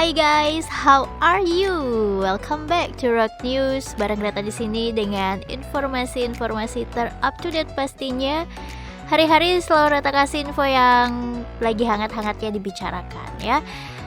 Hai guys, how are you? Welcome back to Rock News. Bareng Greta di sini dengan informasi-informasi up to date pastinya. Hari-hari selalu Greta kasih info yang lagi hangat-hangatnya dibicarakan ya.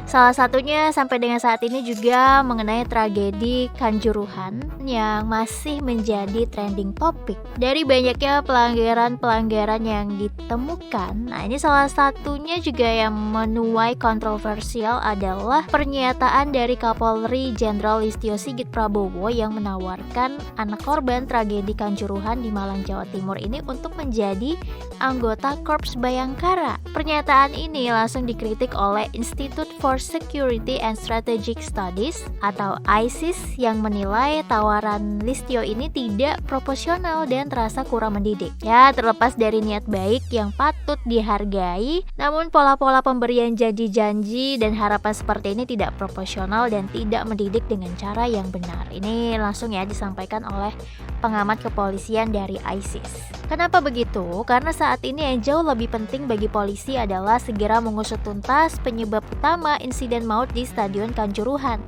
Salah satunya sampai dengan saat ini juga mengenai tragedi Kanjuruhan yang masih menjadi trending topik. Dari banyaknya pelanggaran yang ditemukan, nah ini salah satunya juga yang menuai kontroversial adalah pernyataan dari Kapolri Jenderal Listio Sigit Prabowo yang menawarkan anak korban tragedi Kanjuruhan di Malang, Jawa Timur ini untuk menjadi anggota Korps Bayangkara. Pernyataan ini langsung dikritik oleh Institute for Security and Strategic Studies atau ISIS yang menilai tawaran Listio ini tidak proporsional dan terasa kurang mendidik. Ya, terlepas dari niat baik yang patut dihargai, namun pola-pola pemberian janji-janji dan harapan seperti ini tidak proporsional dan tidak mendidik dengan cara yang benar. Ini langsung ya disampaikan oleh pengamat kepolisian dari ISIS. Kenapa begitu? Karena saat ini yang jauh lebih penting bagi polisi adalah segera mengusut tuntas penyebab utama insiden maut di Stadion Kanjuruhan.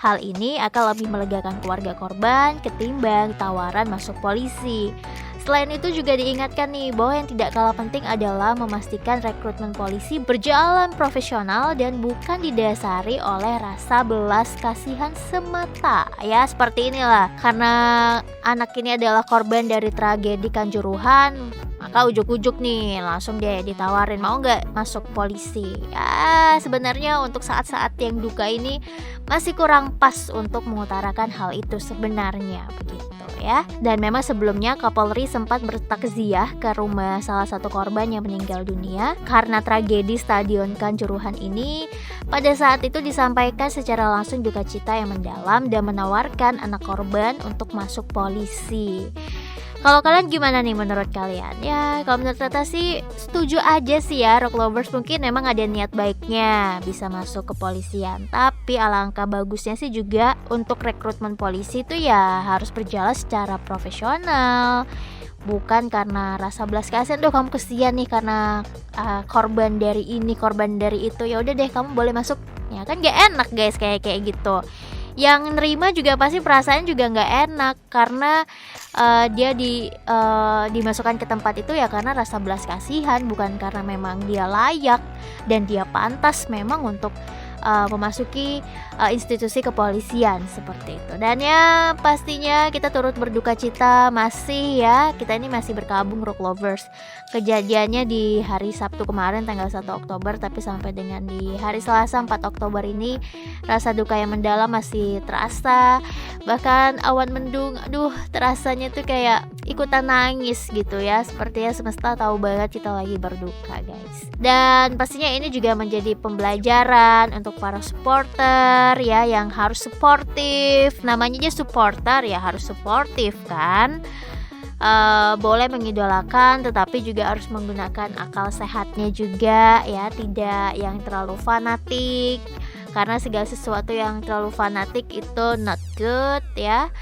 Hal ini akan lebih melegakan keluarga korban ketimbang tawaran masuk polisi. Selain itu juga diingatkan nih bahwa yang tidak kalah penting adalah memastikan rekrutmen polisi berjalan profesional dan bukan didasari oleh rasa belas kasihan semata. Ya seperti inilah, karena anak ini adalah korban dari tragedi Kanjuruhan, maka ujuk-ujuk nih langsung deh ditawarin mau nggak masuk polisi. Ya sebenarnya untuk saat-saat yang duka ini masih kurang pas untuk mengutarakan hal itu sebenarnya begitu ya. Dan memang sebelumnya Kapolri sempat bertakziah ke rumah salah satu korban yang meninggal dunia karena tragedi Stadion Kanjuruhan ini. Pada saat itu disampaikan secara langsung duka cita yang mendalam dan menawarkan anak korban untuk masuk polisi. Kalau kalian gimana nih menurut kalian? Ya kalau menurut Tata sih setuju aja sih ya, Rock Lovers mungkin memang ada niat baiknya bisa masuk ke polisian. Tapi alangkah bagusnya sih juga untuk rekrutmen polisi itu ya harus berjalan secara profesional. Bukan karena rasa belas kasihan, kamu kesian nih karena korban dari ini, korban dari itu. Ya udah deh kamu boleh masuk. Ya kan gak enak guys kayak gitu. Yang nerima juga pasti perasaan juga nggak enak karena dia dimasukkan ke tempat itu ya karena rasa belas kasihan, bukan karena memang dia layak dan dia pantas memang untuk memasuki institusi kepolisian seperti itu. Dan ya pastinya kita turut berduka cita kita ini masih berkabung Rock Lovers. Kejadiannya di hari Sabtu kemarin tanggal 1 Oktober, tapi sampai dengan di hari Selasa 4 Oktober ini rasa duka yang mendalam masih terasa. Bahkan awan mendung, terasanya tuh kayak ikutan nangis gitu ya. Sepertinya semesta tahu banget kita lagi berduka guys. Dan pastinya ini juga menjadi pembelajaran untuk para supporter ya yang harus suportif. Namanya aja supporter ya harus suportif kan. Boleh mengidolakan tetapi juga harus menggunakan akal sehatnya juga ya, tidak yang terlalu fanatik karena segala sesuatu yang terlalu fanatik itu not good ya.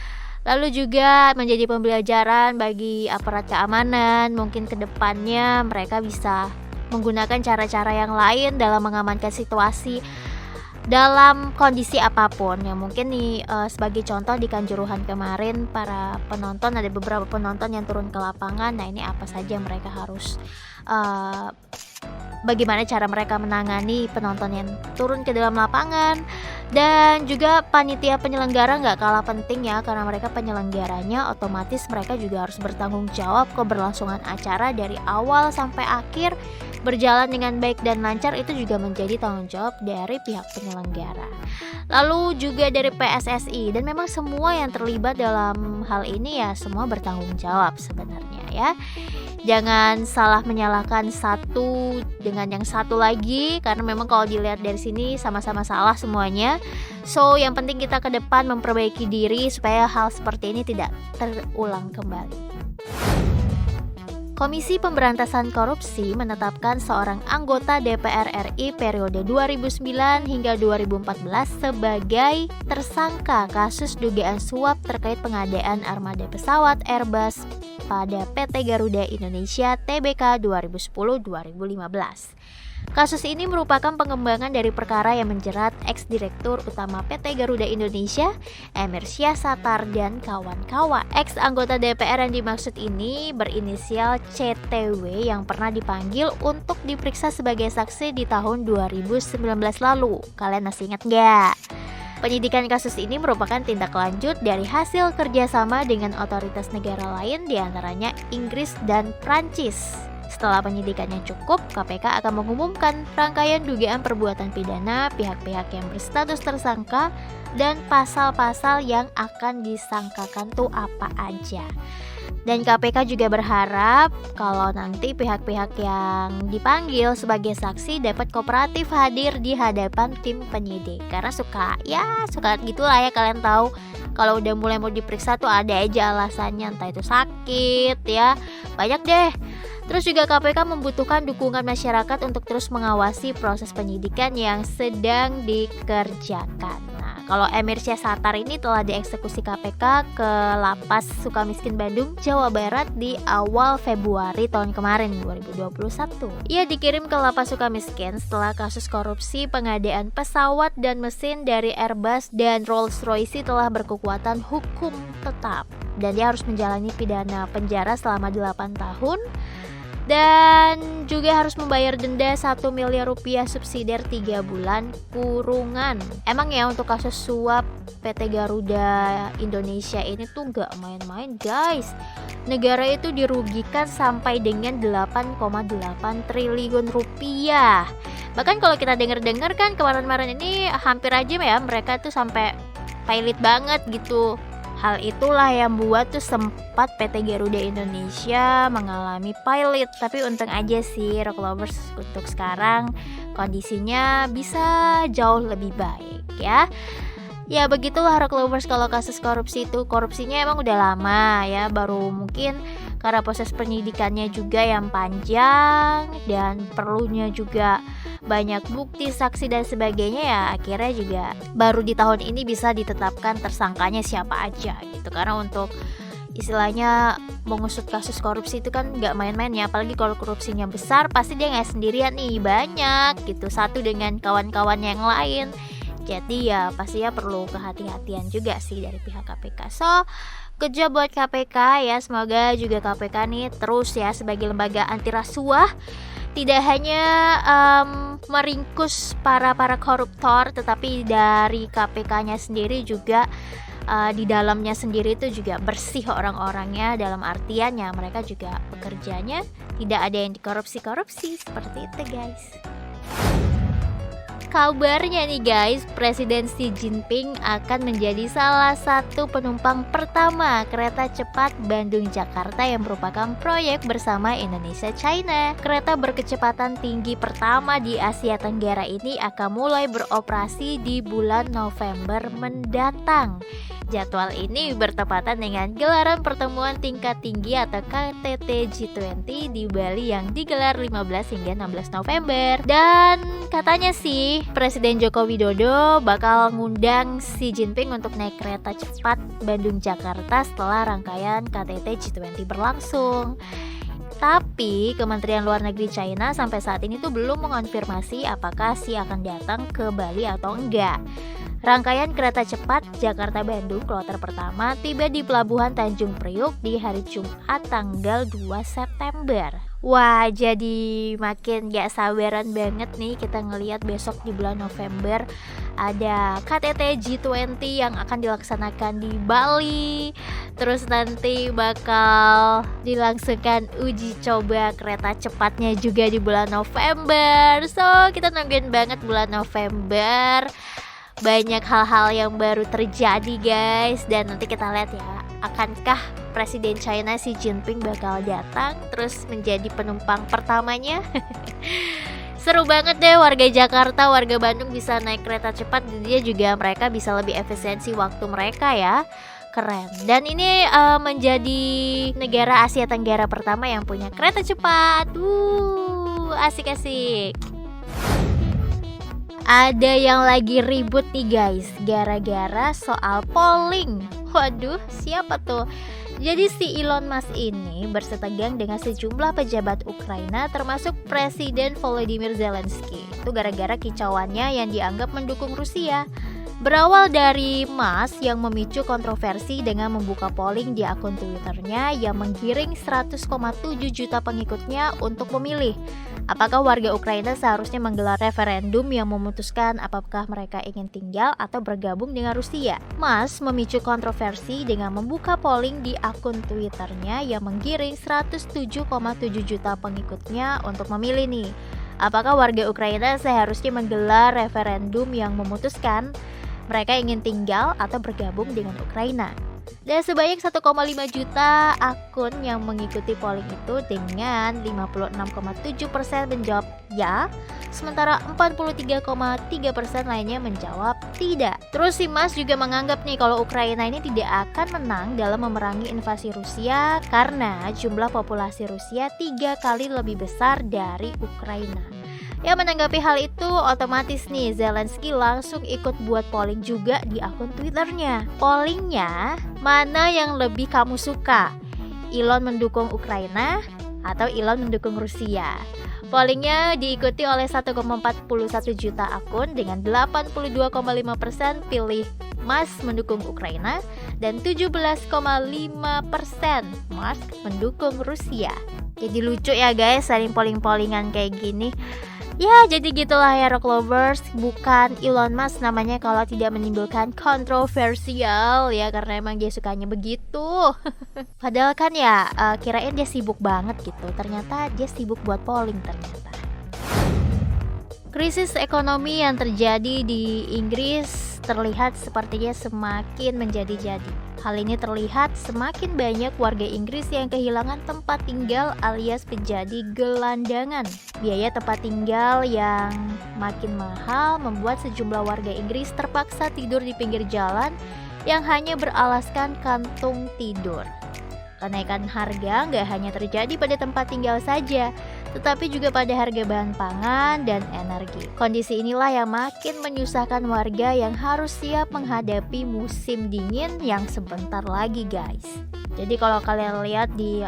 Lalu juga menjadi pembelajaran bagi aparat keamanan, mungkin kedepannya mereka bisa menggunakan cara-cara yang lain dalam mengamankan situasi dalam kondisi apapun. Ya mungkin nih sebagai contoh di Kanjuruhan kemarin para penonton, ada beberapa penonton yang turun ke lapangan. Nah ini apa saja mereka harus bagaimana cara mereka menangani penonton yang turun ke dalam lapangan. Dan juga panitia penyelenggara nggak kalah penting ya, karena mereka penyelenggaranya, otomatis mereka juga harus bertanggung jawab keberlangsungan acara dari awal sampai akhir berjalan dengan baik dan lancar. Itu juga menjadi tanggung jawab dari pihak penyelenggara. Lalu juga dari PSSI, dan memang semua yang terlibat dalam hal ini ya semua bertanggung jawab sebenarnya ya. Jangan salah menyalahkan satu dengan yang satu lagi, karena memang kalau dilihat dari sini sama-sama salah semuanya. So yang penting kita ke depan memperbaiki diri supaya hal seperti ini tidak terulang kembali. Komisi Pemberantasan Korupsi menetapkan seorang anggota DPR RI periode 2009 hingga 2014 sebagai tersangka kasus dugaan suap terkait pengadaan armada pesawat Airbus pada PT Garuda Indonesia Tbk 2010-2015. Kasus ini merupakan pengembangan dari perkara yang menjerat ex-direktur utama PT Garuda Indonesia, Emir Syahsatar dan kawan-kawan. Ex-anggota DPR yang dimaksud ini berinisial CTW yang pernah dipanggil untuk diperiksa sebagai saksi di tahun 2019 lalu. Kalian masih ingat nggak? Penyidikan kasus ini merupakan tindak lanjut dari hasil kerjasama dengan otoritas negara lain, diantaranya Inggris dan Prancis. Setelah penyidikannya cukup, KPK akan mengumumkan rangkaian dugaan perbuatan pidana pihak-pihak yang berstatus tersangka dan pasal-pasal yang akan disangkakan tuh apa aja. Dan KPK juga berharap kalau nanti pihak-pihak yang dipanggil sebagai saksi dapat kooperatif hadir di hadapan tim penyidik. Karena suka gitulah ya, kalian tahu kalau udah mulai mau diperiksa tuh ada aja alasannya, entah itu sakit ya, banyak deh. Terus juga KPK membutuhkan dukungan masyarakat untuk terus mengawasi proses penyidikan yang sedang dikerjakan. Nah, kalau Emir Syahsatar ini telah dieksekusi KPK ke Lapas Sukamiskin Bandung, Jawa Barat di awal Februari tahun kemarin 2021. Ia dikirim ke Lapas Sukamiskin setelah kasus korupsi pengadaan pesawat dan mesin dari Airbus dan Rolls-Royce telah berkekuatan hukum tetap. Dan dia harus menjalani pidana penjara selama 8 tahun. Dan juga harus membayar denda 1 miliar rupiah subsidiar 3 bulan kurungan. Emang ya untuk kasus suap PT Garuda Indonesia ini tuh gak main-main guys. Negara itu dirugikan sampai dengan 8,8 triliun rupiah. Bahkan kalau kita dengar-dengar kan kemarin-kemarin ini hampir aja ya mereka tuh sampai pilot banget gitu. Hal itulah yang buat tuh sempat PT Garuda Indonesia mengalami pilot. Tapi untung aja sih Rock Lovers untuk sekarang kondisinya bisa jauh lebih baik ya. Ya begitulah Rock Lovers kalau kasus korupsi itu. Korupsinya emang udah lama ya, baru mungkin karena proses penyidikannya juga yang panjang dan perlunya juga banyak bukti, saksi dan sebagainya, ya akhirnya juga baru di tahun ini bisa ditetapkan tersangkanya siapa aja gitu. Karena untuk istilahnya mengusut kasus korupsi itu kan nggak main-main ya, apalagi kalau korupsinya besar pasti dia nggak sendirian nih, banyak gitu, satu dengan kawan-kawannya yang lain. Jadi ya pastinya perlu kehati-hatian juga sih dari pihak KPK. So good job buat KPK ya, semoga juga KPK nih terus ya sebagai lembaga anti rasuah tidak hanya meringkus para koruptor, tetapi dari KPK-nya sendiri juga di dalamnya sendiri itu juga bersih orang-orangnya, dalam artian ya mereka juga pekerjanya tidak ada yang dikorupsi seperti itu guys. Kabarnya nih guys, Presiden Xi Jinping akan menjadi salah satu penumpang pertama kereta cepat Bandung-Jakarta yang merupakan proyek bersama Indonesia-China. Kereta berkecepatan tinggi pertama di Asia Tenggara ini akan mulai beroperasi di bulan November mendatang. Jadwal ini bertepatan dengan gelaran pertemuan tingkat tinggi atau KTT G20 di Bali yang digelar 15 hingga 16 November. Dan katanya sih Presiden Joko Widodo bakal ngundang Xi Jinping untuk naik kereta cepat Bandung-Jakarta setelah rangkaian KTT G20 berlangsung. Tapi Kementerian Luar Negeri China sampai saat ini tuh belum mengonfirmasi apakah Xi akan datang ke Bali atau enggak. Rangkaian kereta cepat Jakarta-Bandung kloter pertama tiba di Pelabuhan Tanjung Priuk di hari Jumat tanggal 2 September. Wah, jadi makin gak sabaran banget nih kita ngelihat besok di bulan November ada KTT G20 yang akan dilaksanakan di Bali. Terus nanti bakal dilangsungkan uji coba kereta cepatnya juga di bulan November. So, kita nungguin banget bulan November. Banyak hal-hal yang baru terjadi guys. Dan nanti kita lihat ya, akankah Presiden China Xi Jinping bakal datang terus menjadi penumpang pertamanya. Seru banget deh, warga Jakarta, warga Bandung bisa naik kereta cepat. Dia juga mereka bisa lebih efisiensi waktu mereka ya. Keren. Dan ini menjadi negara Asia Tenggara pertama yang punya kereta cepat. Asik-asik. Ada yang lagi ribut nih guys, gara-gara soal polling. Waduh, siapa tuh? Jadi si Elon Musk ini bersetegang dengan sejumlah pejabat Ukraina termasuk Presiden Volodymyr Zelensky. Itu gara-gara kicauannya yang dianggap mendukung Rusia. Berawal dari Musk yang memicu kontroversi dengan membuka polling di akun Twitternya yang menggiring 100,7 juta pengikutnya untuk memilih apakah warga Ukraina seharusnya menggelar referendum yang memutuskan apakah mereka ingin tinggal atau bergabung dengan Rusia. Musk memicu kontroversi dengan membuka polling di akun Twitternya yang menggiring 107,7 juta pengikutnya untuk memilih nih, apakah warga Ukraina seharusnya menggelar referendum yang memutuskan mereka ingin tinggal atau bergabung dengan Ukraina. Dan sebanyak 1,5 juta akun yang mengikuti polling itu dengan 56,7% menjawab ya, sementara 43,3% lainnya menjawab tidak. Terus si Musk juga menganggap nih kalau Ukraina ini tidak akan menang dalam memerangi invasi Rusia karena jumlah populasi Rusia 3 kali lebih besar dari Ukraina. Ya, menanggapi hal itu, otomatis nih Zelensky langsung ikut buat polling juga di akun Twitternya. Pollingnya, mana yang lebih kamu suka? Elon mendukung Ukraina atau Elon mendukung Rusia? Pollingnya diikuti oleh 1,41 juta akun dengan 82,5% pilih Musk mendukung Ukraina dan 17,5% Musk mendukung Rusia. Jadi lucu ya guys, saling polling-pollingan kayak gini. Ya, jadi gitulah ya Rock Lovers, bukan Elon Musk namanya kalau tidak menimbulkan kontroversial ya, karena emang dia sukanya begitu. Padahal kan ya kirain dia sibuk banget gitu, ternyata dia sibuk buat polling ternyata. Krisis ekonomi yang terjadi di Inggris terlihat sepertinya semakin menjadi-jadi. Hal ini terlihat semakin banyak warga Inggris yang kehilangan tempat tinggal alias menjadi gelandangan. Biaya tempat tinggal yang makin mahal membuat sejumlah warga Inggris terpaksa tidur di pinggir jalan yang hanya beralaskan kantung tidur. Kenaikan harga nggak hanya terjadi pada tempat tinggal saja, tetapi juga pada harga bahan pangan dan energi. Kondisi inilah yang makin menyusahkan warga yang harus siap menghadapi musim dingin yang sebentar lagi guys. Jadi kalau kalian lihat di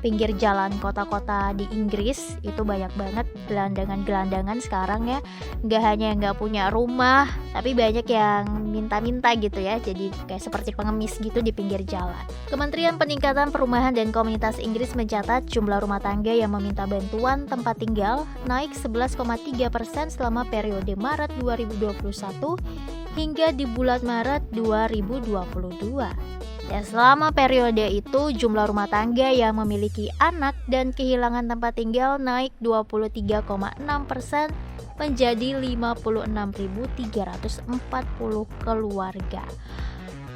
pinggir jalan kota-kota di Inggris itu banyak banget gelandangan-gelandangan sekarang ya. Nggak hanya yang nggak punya rumah, tapi banyak yang minta-minta gitu ya. Jadi kayak seperti pengemis gitu di pinggir jalan. Kementerian Peningkatan Perumahan dan Komunitas Inggris mencatat jumlah rumah tangga yang meminta bantuan tempat tinggal naik 11,3% selama periode Maret 2021 hingga di bulan Maret 2022. Ya, selama periode itu jumlah rumah tangga yang memiliki anak dan kehilangan tempat tinggal naik 23,6% menjadi 56.340 keluarga.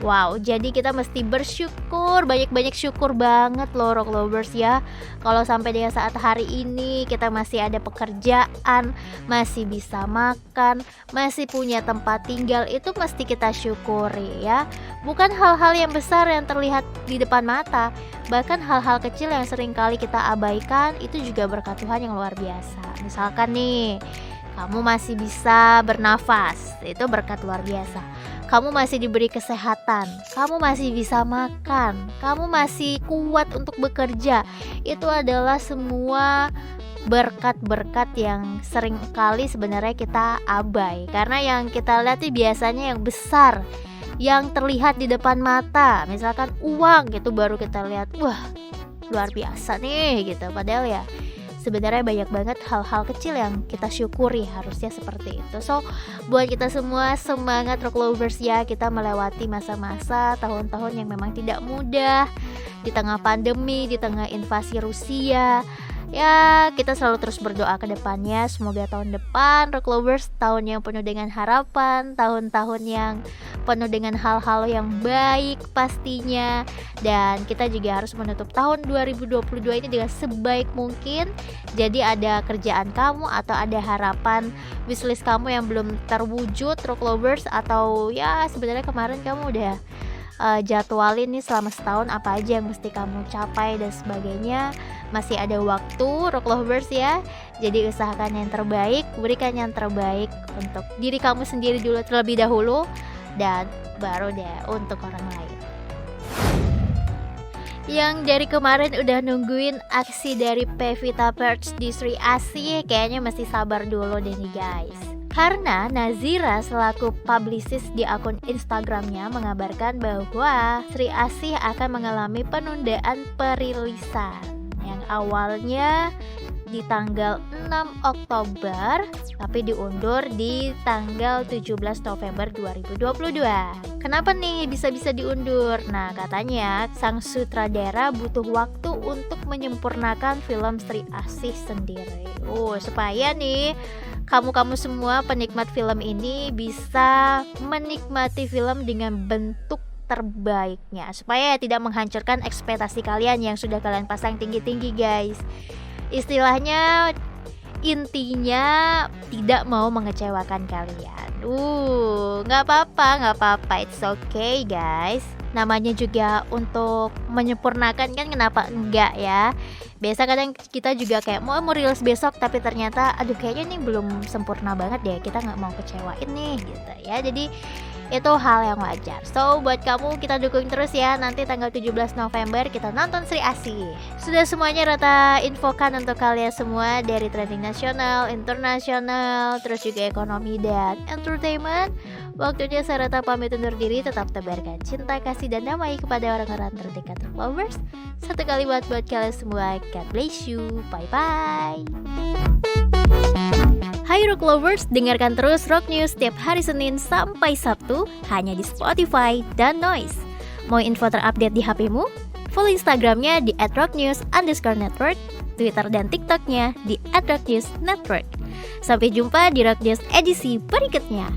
Wow, jadi kita mesti bersyukur, banyak-banyak syukur banget loh Rock Lovers ya. Kalau sampai dengan saat hari ini kita masih ada pekerjaan, masih bisa makan, masih punya tempat tinggal, itu mesti kita syukuri ya. Bukan hal-hal yang besar yang terlihat di depan mata, bahkan hal-hal kecil yang sering kali kita abaikan itu juga berkat Tuhan yang luar biasa. Misalkan nih, kamu masih bisa bernafas, itu berkat luar biasa. Kamu masih diberi kesehatan, kamu masih bisa makan, kamu masih kuat untuk bekerja. Itu adalah semua berkat-berkat yang sering kali sebenarnya kita abai. Karena yang kita lihat itu biasanya yang besar, yang terlihat di depan mata. Misalkan uang gitu baru kita lihat, wah luar biasa nih gitu. Padahal ya sebenarnya banyak banget hal-hal kecil yang kita syukuri, harusnya seperti itu. So, buat kita semua semangat Rock Lovers ya, kita melewati masa-masa tahun-tahun yang memang tidak mudah di tengah pandemi, di tengah invasi Rusia. Ya, kita selalu terus berdoa ke depannya. Semoga tahun depan Rock Lovers tahun yang penuh dengan harapan, tahun-tahun yang penuh dengan hal-hal yang baik pastinya. Dan kita juga harus menutup tahun 2022 ini dengan sebaik mungkin. Jadi ada kerjaan kamu atau ada harapan wishlist kamu yang belum terwujud Rock Lovers, atau ya sebenarnya kemarin kamu udah jadwalin nih selama setahun apa aja yang mesti kamu capai dan sebagainya. Masih ada waktu Rock Lovers ya. Jadi usahakan yang terbaik, berikan yang terbaik untuk diri kamu sendiri dulu terlebih dahulu, dan baru deh untuk orang lain. Yang dari kemarin udah nungguin aksi dari Pevita Pearce di Sri Asih, kayaknya masih sabar dulu deh nih guys. Karena Nazira selaku publicist di akun Instagramnya mengabarkan bahwa Sri Asih akan mengalami penundaan perilisan yang awalnya di tanggal 6 Oktober tapi diundur di tanggal 17 November 2022. Kenapa nih bisa-bisa diundur? Nah, katanya sang sutradara butuh waktu untuk menyempurnakan film Sri Asih sendiri. Supaya nih kamu-kamu semua penikmat film ini bisa menikmati film dengan bentuk terbaiknya, supaya tidak menghancurkan ekspektasi kalian yang sudah kalian pasang tinggi-tinggi guys. Istilahnya intinya tidak mau mengecewakan kalian. Nggak apa-apa, it's okay guys. Namanya juga untuk menyempurnakan kan, kenapa enggak ya? Biasa kadang kita juga kayak mau rilis besok tapi ternyata aduh kayaknya ini belum sempurna banget deh, kita nggak mau kecewain nih gitu ya. Jadi itu hal yang wajar. So buat kamu kita dukung terus ya. Nanti tanggal 17 November kita nonton Sri Asih. Sudah semuanya Rata infokan untuk kalian semua dari trending nasional, internasional, terus juga ekonomi dan entertainment. Waktunya saya Rata pamit undur diri. Tetap tebarkan cinta, kasih dan damai kepada orang-orang terdekat Rocklovers. Satu kalimat buat kalian semua, God bless you, bye bye. Hai Rocklovers, dengarkan terus Rock News setiap hari Senin sampai Sabtu hanya di Spotify dan Noise. Mau info terupdate di HPmu? Follow Instagramnya di @rocknews_network, Twitter dan TikToknya di @rocknewsnetwork. Sampai jumpa di Rock News edisi berikutnya.